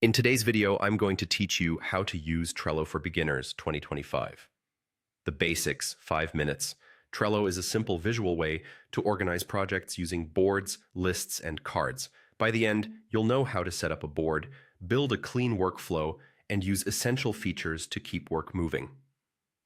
In today's video, I'm going to teach you how to use Trello for Beginners 2025. The basics, 5 minutes. Trello is a simple visual way to organize projects using boards, lists, and cards. By the end, you'll know how to set up a board, build a clean workflow, and use essential features to keep work moving.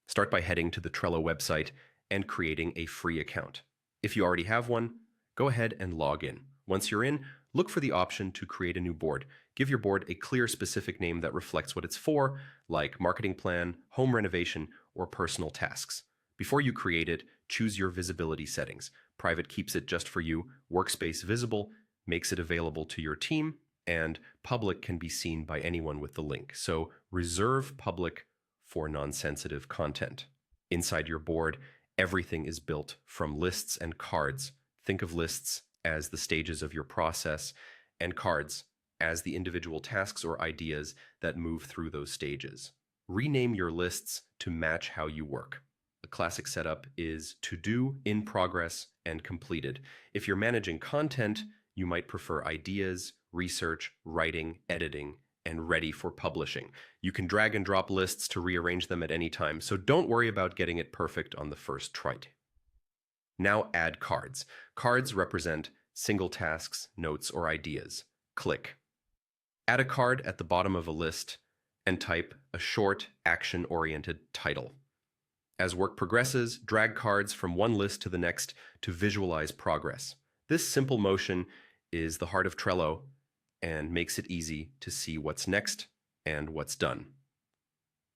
Start by heading to the Trello website and creating a free account. If you already have one, go ahead and log in. Once you're in, look for the option to create a new board. Give your board a clear, specific name that reflects what it's for, like marketing plan, home renovation, or personal tasks. Before you create it, choose your visibility settings. Private keeps it just for you, workspace visible makes it available to your team, and public can be seen by anyone with the link. So reserve public for non-sensitive content. Inside your board, everything is built from lists and cards. Think of lists as the stages of your process and cards as the individual tasks or ideas that move through those stages. Rename your lists to match how you work. A classic setup is to do, in progress, and completed. If you're managing content, you might prefer ideas, research, writing, editing, and ready for publishing. You can drag and drop lists to rearrange them at any time, so don't worry about getting it perfect on the first try. Now add cards. Cards represent single tasks, notes, or ideas. Click. Add a card at the bottom of a list and type a short, action-oriented title. As work progresses, drag cards from one list to the next to visualize progress. This simple motion is the heart of Trello and makes it easy to see what's next and what's done.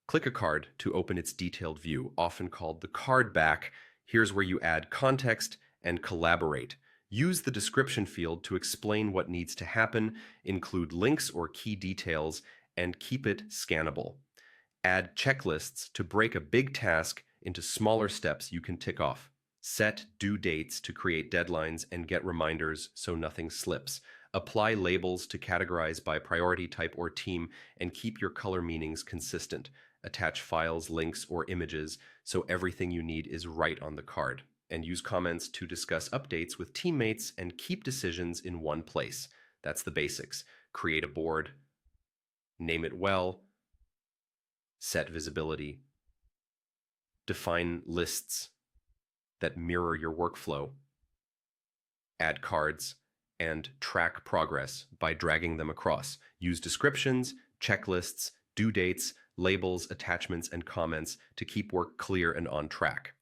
Click a card to open its detailed view, often called the card back. Here's where you add context and collaborate. Use the description field to explain what needs to happen, include links or key details, and keep it scannable. Add checklists to break a big task into smaller steps you can tick off. Set due dates to create deadlines and get reminders so nothing slips. Apply labels to categorize by priority type or team and keep your color meanings consistent. Attach files, links, or images so everything you need is right on the card. And use comments to discuss updates with teammates and keep decisions in one place. That's the basics. Create a board, name it well, set visibility, define lists that mirror your workflow, add cards, and track progress by dragging them across. Use descriptions, checklists, due dates, labels, attachments, and comments to keep work clear and on track.